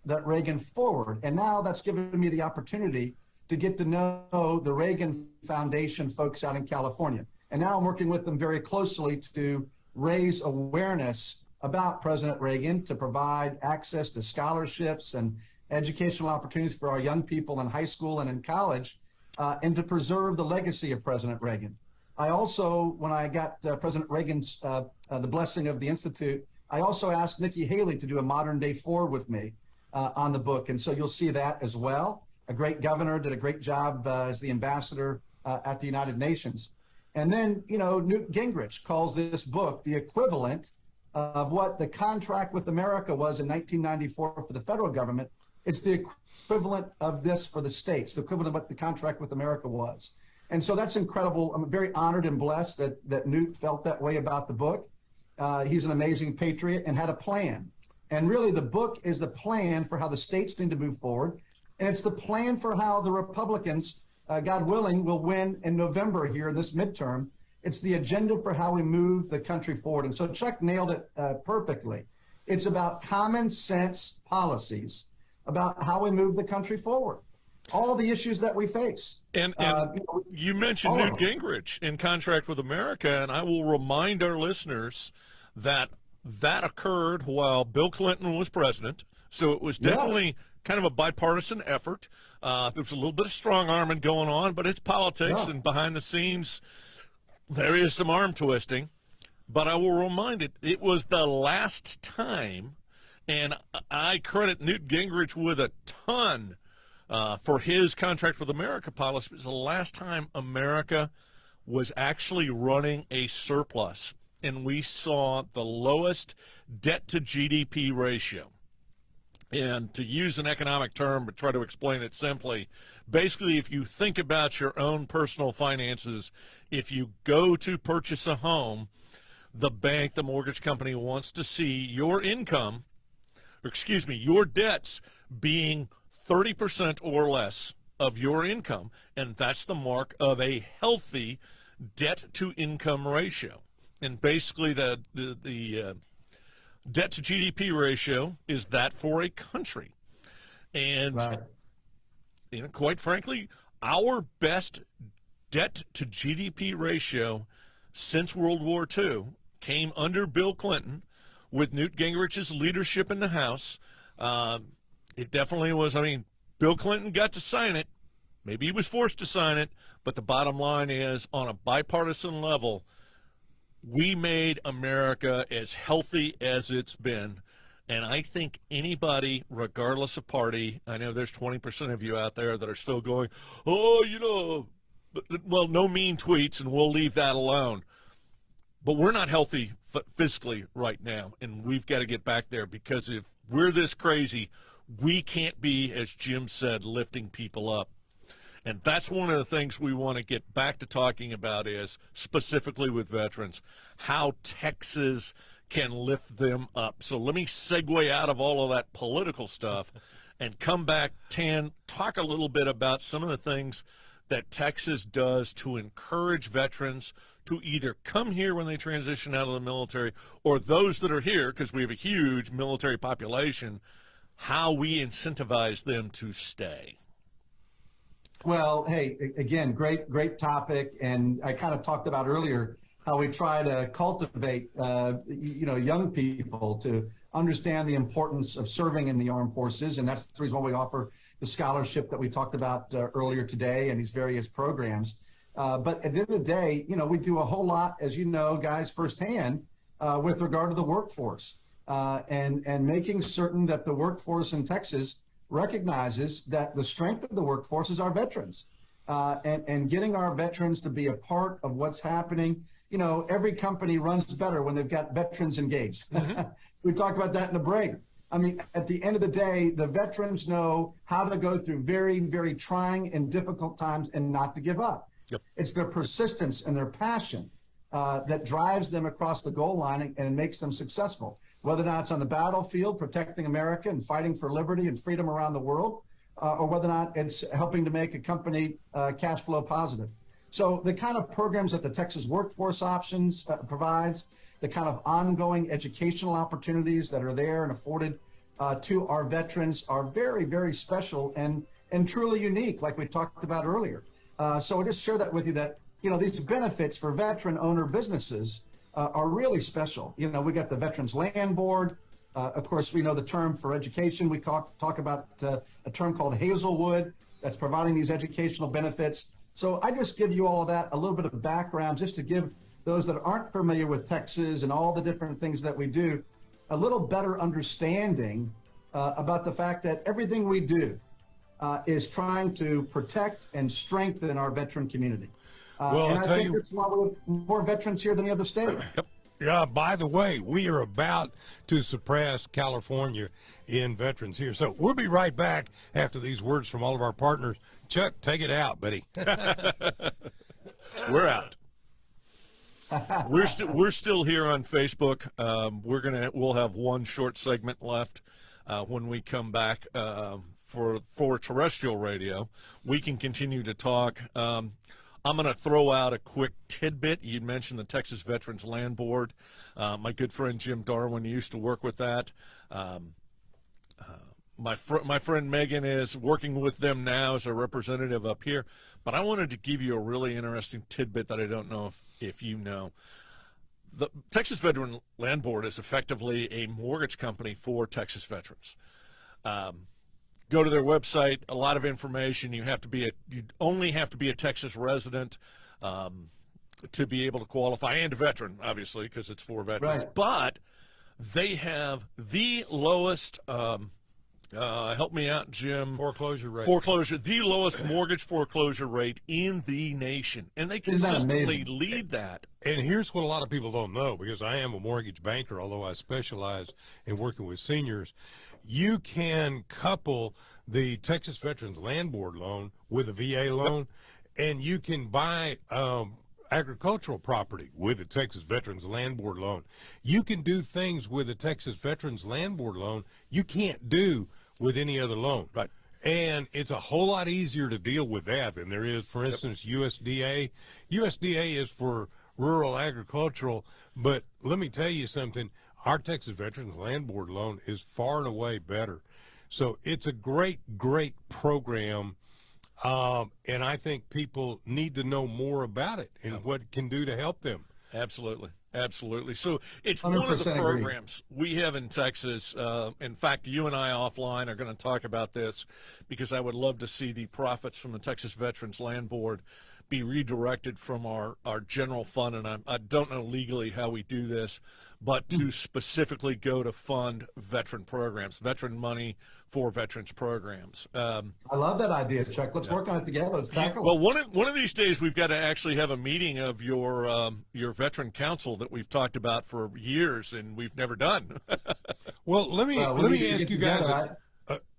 that Reagan forward. And now that's given me the opportunity to get to know the Reagan Foundation folks out in California. And now I'm working with them very closely to raise awareness about President Reagan, to provide access to scholarships and educational opportunities for our young people in high school and in college, and to preserve the legacy of President Reagan. I also, when I got President Reagan's, the blessing of the Institute, I also asked Nikki Haley to do a modern day forward with me on the book. And so you'll see that as well. A great governor, did a great job as the ambassador at the United Nations. And then, Newt Gingrich calls this book the equivalent of what the contract with America was in 1994 for the federal government. It's the equivalent of this for the states, the equivalent of what the contract with America was. And so that's incredible. I'm very honored and blessed that Newt felt that way about the book. He's an amazing patriot and had a plan. And really, the book is the plan for how the states need to move forward. And it's the plan for how the Republicans, God willing, will win in November here in this midterm. It's the agenda for how we move the country forward. And so Chuck nailed it perfectly. It's about common sense policies about how we move the country forward. All the issues that we face.
And you mentioned Newt Gingrich in Contract with America, and I will remind our listeners that that occurred while Bill Clinton was president. So it was definitely kind of a bipartisan effort. There was a little bit of strong arming going on, but it's politics, and behind the scenes, there is some arm twisting. But I will remind it was the last time, and I credit Newt Gingrich with a ton for his Contract with America policy. It was the last time America was actually running a surplus, and we saw the lowest debt to GDP ratio. And to use an economic term, but try to explain it simply, basically, if you think about your own personal finances, if you go to purchase a home, the bank, the mortgage company wants to see your income, or excuse me, your debts being 30% or less of your income, and that's the mark of a healthy debt-to-income ratio. And basically, the debt-to-GDP ratio is that for a country. And quite frankly, our best debt-to-GDP ratio since World War II came under Bill Clinton with Newt Gingrich's leadership in the House. It definitely was. I mean, Bill Clinton got to sign it. Maybe he was forced to sign it, but the bottom line is, on a bipartisan level, we made America as healthy as it's been. And I think anybody, regardless of party, I know there's 20% of you out there that are still going, well, no mean tweets, and we'll leave that alone. But we're not healthy physically right now, and we've got to get back there, because if we're this crazy, we can't be, as Jim said, lifting people up. And that's one of the things we want to get back to talking about, is specifically with veterans, how Texas can lift them up. So let me segue out of all of that political stuff and come back, Tan, talk a little bit about some of the things that Texas does to encourage veterans to either come here when they transition out of the military, or those that are here, because we have a huge military population, how we incentivize them to stay.
Well, hey, again, great topic. And I kind of talked about earlier how we try to cultivate, young people to understand the importance of serving in the armed forces. And that's the reason why we offer the scholarship that we talked about earlier today, and these various programs. But at the end of the day, we do a whole lot, as you know, guys, firsthand, with regard to the workforce, and making certain that the workforce in Texas recognizes that the strength of the workforce is our veterans, and getting our veterans to be a part of what's happening. Every company runs better when they've got veterans engaged. Mm-hmm. We talked about that in the break. I mean, at the end of the day, the veterans know how to go through very, very trying and difficult times and not to give up. Yep. It's their persistence and their passion that drives them across the goal line and makes them successful, whether or not it's on the battlefield, protecting America and fighting for liberty and freedom around the world, or whether or not it's helping to make a company cash flow positive. So the kind of programs that the Texas Workforce Options provides, the kind of ongoing educational opportunities that are there and afforded to our veterans are very, very special and truly unique, like we talked about earlier. So I just share that with you, that these benefits for veteran owner businesses are really special. We got the Veterans Land Board. Of course, we know the term for education. We talk about a term called Hazelwood that's providing these educational benefits. So I just give you all of that, a little bit of background, just to give those that aren't familiar with Texas and all the different things that we do a little better understanding about the fact that everything we do is trying to protect and strengthen our veteran community. And I think it's why we have more veterans here than the other state.
Yep. Yeah, by the way, we are about to surpass California in veterans here. So we'll be right back after these words from all of our partners. Chuck, take it out, buddy.
We're out. We're still here on Facebook. We'll have one short segment left when we come back for terrestrial radio. We can continue to talk. I'm going to throw out a quick tidbit. You mentioned the Texas Veterans Land Board. My good friend Jim Darwin used to work with that. My friend Megan is working with them now as a representative up here. But I wanted to give you a really interesting tidbit that I don't know if you know. The Texas Veteran Land Board is effectively a mortgage company for Texas veterans. Go to their website, a lot of information. You only have to be a Texas resident to be able to qualify, and a veteran, obviously, because it's for veterans.
Right.
But they have the lowest help me out, Jim.
Foreclosure rate.
The lowest mortgage foreclosure rate in the nation. And they consistently lead that.
And here's what a lot of people don't know, because I am a mortgage banker, although I specialize in working with seniors. You can couple the Texas Veterans Land Board loan with a VA loan, and you can buy agricultural property with a Texas Veterans Land Board loan. You can do things with a Texas Veterans Land Board loan you can't do with any other loan.
Right.
And it's a whole lot easier to deal with that than there is, for instance, USDA. USDA is for rural agricultural, but let me tell you something. Our Texas Veterans Land Board loan is far and away better. So it's a great, great program. And I think people need to know more about it and what it can do to help them.
Absolutely. Absolutely. So it's
100%
one of the
agree.
programs we have in Texas. In fact, you and I offline are going to talk about this, because I would love to see the profits from the Texas Veterans Land Board be redirected from our general fund. And I don't know legally how we do this, but to specifically go to fund veteran programs, veteran money for veterans programs.
I love that idea, Chuck. Let's work on it together. Let's tackle
Well,
it.
one of these days we've got to actually have a meeting of your veteran council that we've talked about for years and we've never done.
Well, let me
need to
ask
get
you guys
together.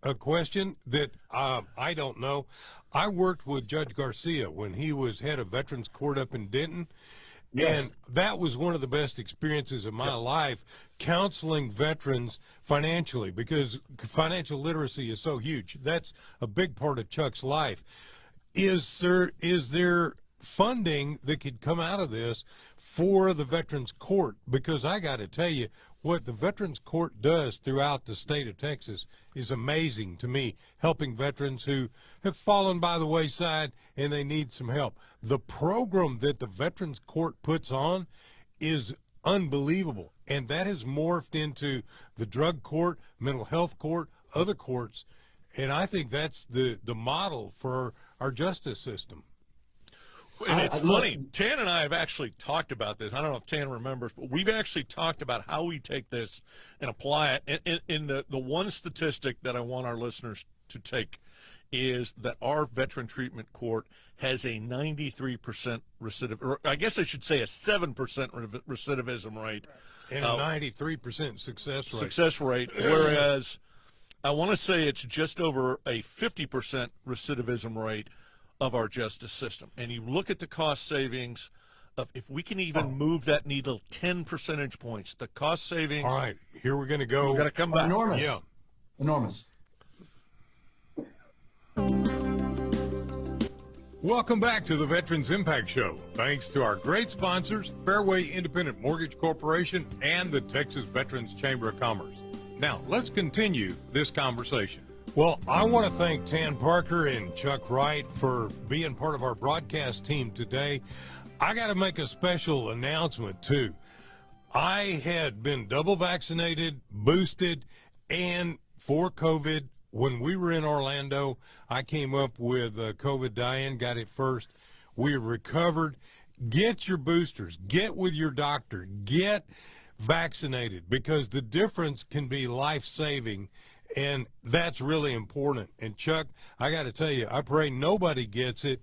a question that I don't know. I worked with Judge Garcia when he was head of Veterans Court up in Denton.
Yes.
And that was one of the best experiences of my life, counseling veterans financially, because financial literacy is so huge. That's a big part of Chuck's life. Is there funding that could come out of this for the Veterans Court? Because I got to tell you, what the Veterans Court does throughout the state of Texas is amazing to me, helping veterans who have fallen by the wayside and they need some help. The program that the Veterans Court puts on is unbelievable, and that has morphed into the drug court, mental health court, other courts, and I think that's the model for our justice system.
And it's funny, Tan and I have actually talked about this. I don't know if Tan remembers, but we've actually talked about how we take this and apply it. And the one statistic that I want our listeners to take is that our veteran treatment court has a 93% or I guess I should say a 7% recidivism rate.
And a 93% success rate.
Whereas I want to say it's just over a 50% recidivism rate of our justice system. And you look at the cost savings of, if we can even move that needle 10 percentage points, the cost savings.
All right, here we're going to go.
We're going to come back.
Enormous.
Yeah.
Enormous.
Welcome back to the Veterans Impact Show. Thanks to our great sponsors, Fairway Independent Mortgage Corporation and the Texas Veterans Chamber of Commerce. Now, let's continue this conversation. Well, I want to thank Tan Parker and Chuck Wright for being part of our broadcast team today. I got to make a special announcement, too. I had been double vaccinated, boosted, and for COVID. When we were in Orlando, I came up with COVID die-in, got it first. We recovered. Get your boosters. Get with your doctor. Get vaccinated, because the difference can be life-saving, and that's really important. And, Chuck, I got to tell you, I pray nobody gets it,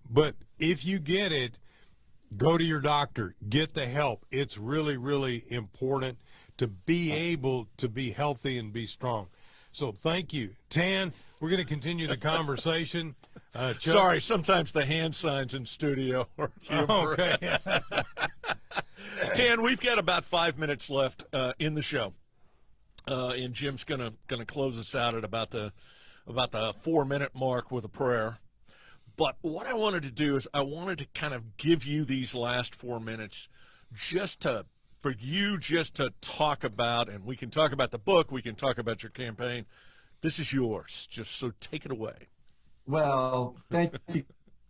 but if you get it, go to your doctor. Get the help. It's really, really important to be able to be healthy and be strong. So thank you. Tan, we're going to continue the conversation. Chuck?
Sorry, sometimes the hand signs in studio are humor.
Okay.
Dan, we've got about 5 minutes left in the show, and Jim's gonna close us out at about the 4-minute mark with a prayer. But what I wanted to do is I wanted to kind of give you these last 4 minutes for you to talk about, and we can talk about the book, we can talk about your campaign. This is yours. Just so take it away.
Well, thank you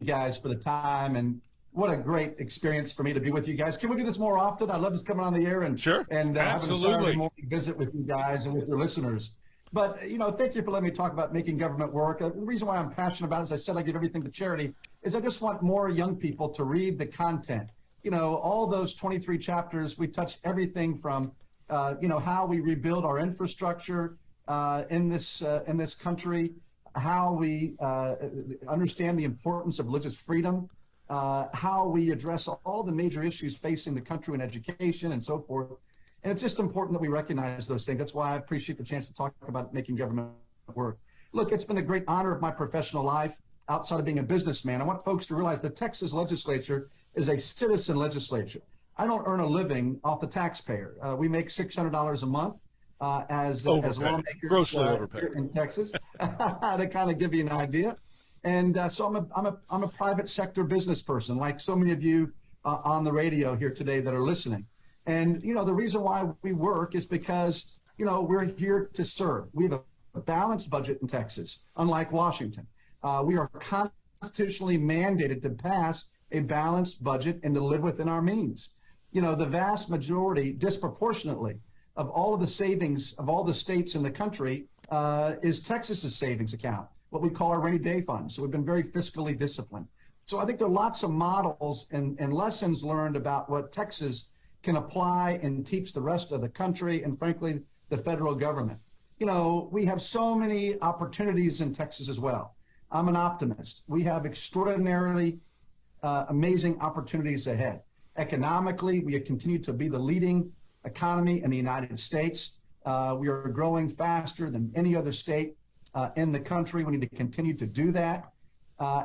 guys for the time, and what a great experience for me to be with you guys. Can we do this more often? I'd love just coming on the air and
Sure.
having a
Absolutely.
Saturday morning visit with you guys and with your listeners. But, thank you for letting me talk about making government work. The reason why I'm passionate about it, as I said, I give everything to charity, is I just want more young people to read the content. All those 23 chapters, we touch everything from, how we rebuild our infrastructure in this country, how we understand the importance of religious freedom, how we address all the major issues facing the country in education and so forth. And it's just important that we recognize those things. That's why I appreciate the chance to talk about making government work. Look, it's been a great honor of my professional life outside of being a businessman. I want folks to realize the Texas legislature is a citizen legislature. I don't earn a living off the taxpayer. We make $600 a month as lawmakers
Grossly overpaid.
here in Texas, to kind of give you an idea. And so I'm a private sector business person, like so many of you on the radio here today that are listening. And, the reason why we work is because, we're here to serve. We have a balanced budget in Texas, unlike Washington. We are constitutionally mandated to pass a balanced budget and to live within our means. The vast majority, disproportionately, of all of the savings of all the states in the country is Texas's savings account, what we call our rainy day fund. So we've been very fiscally disciplined. So I think there are lots of models and lessons learned about what Texas can apply and teach the rest of the country and, frankly, the federal government. We have so many opportunities in Texas as well. I'm an optimist. We have extraordinarily amazing opportunities ahead. Economically, we continue to be the leading economy in the United States. We are growing faster than any other state in the country. We need to continue to do that.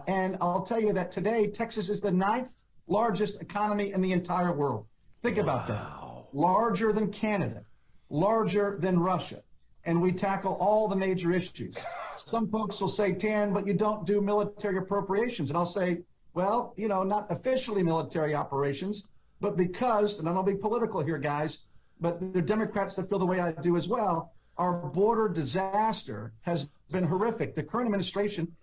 And I'll tell you that today, Texas is the 9th largest economy in the entire world. Think about that. Larger than Canada, larger than Russia. And we tackle all the major issues. Some folks will say, Tan, but you don't do military appropriations. And I'll say, well, not officially military operations, but because, and I don't be political here, guys, but the Democrats that feel the way I do as well, our border disaster has been horrific. The current administration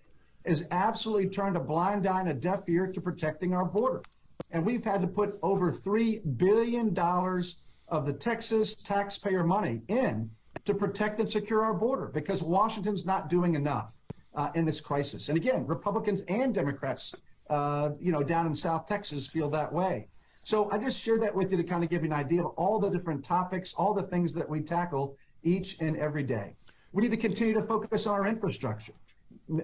is absolutely turned a blind eye and a deaf ear to protecting our border. And we've had to put over $3 billion of the Texas taxpayer money in to protect and secure our border because Washington's not doing enough in this crisis. And again, Republicans and Democrats, down in South Texas feel that way. So I just shared that with you to kind of give you an idea of all the different topics, all the things that we tackle each and every day. We need to continue to focus on our infrastructure,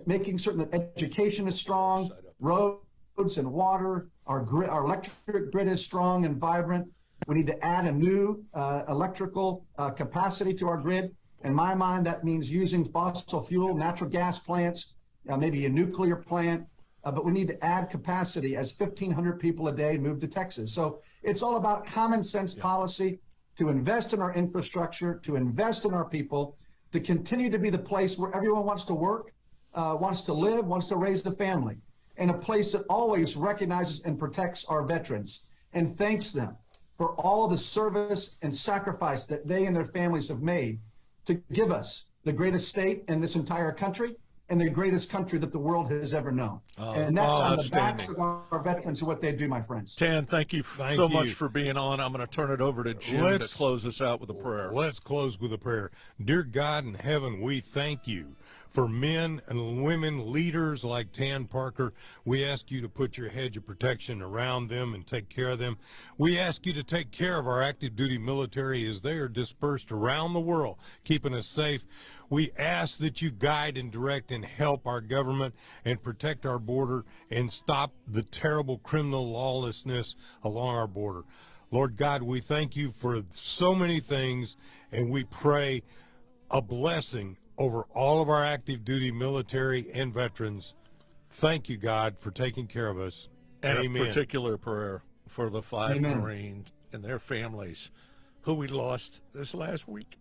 making certain that education is strong, roads and water, our electric grid is strong and vibrant. We need to add a new electrical capacity to our grid. In my mind, that means using fossil fuel, natural gas plants, maybe a nuclear plant, but we need to add capacity as 1,500 people a day move to Texas. So it's all about common sense policy to invest in our infrastructure, to invest in our people, to continue to be the place where everyone wants to work, wants to live, wants to raise the family, and a place that always recognizes and protects our veterans and thanks them for all the service and sacrifice that they and their families have made to give us the greatest state in this entire country and the greatest country that the world has ever known. And that's on the backs of our veterans and what they do, my friends.
Tan, thank you so much for being on. I'm going to turn it over to Jim to close us out with a prayer.
Let's close with a prayer. Dear God in heaven, we thank you for men and women leaders like Tan Parker. We ask you to put your hedge of protection around them and take care of them. We ask you to take care of our active duty military as they are dispersed around the world, keeping us safe. We ask that you guide and direct and help our government and protect our border and stop the terrible criminal lawlessness along our border. Lord God, we thank you for so many things, and we pray a blessing over all of our active duty military and veterans. Thank you, God, for taking care of us.
And
Amen.
a particular prayer for the 5
Amen.
Marines and their families who we lost this last week.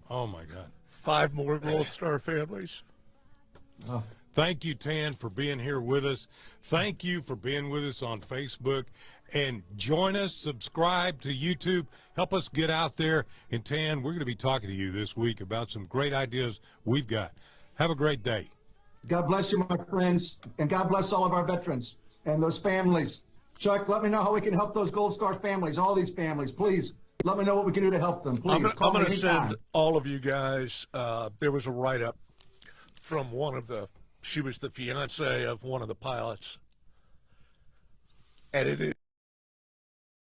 Oh, my God.
5 more Gold Star families.
Oh,
Thank you, Tan, for being here with us. Thank you for being with us on Facebook. And join us, subscribe to YouTube. Help us get out there. And Tan, we're going to be talking to you this week about some great ideas we've got. Have a great day.
God bless you, my friends, and God bless all of our veterans and those families. Chuck, let me know how we can help those Gold Star families, all these families. Please let me know what we can do to help them. Please
I'm
call
going
me
to
anytime.
send all of you guys. There was a write-up from one of the. She was the fiance of one of the pilots. Edited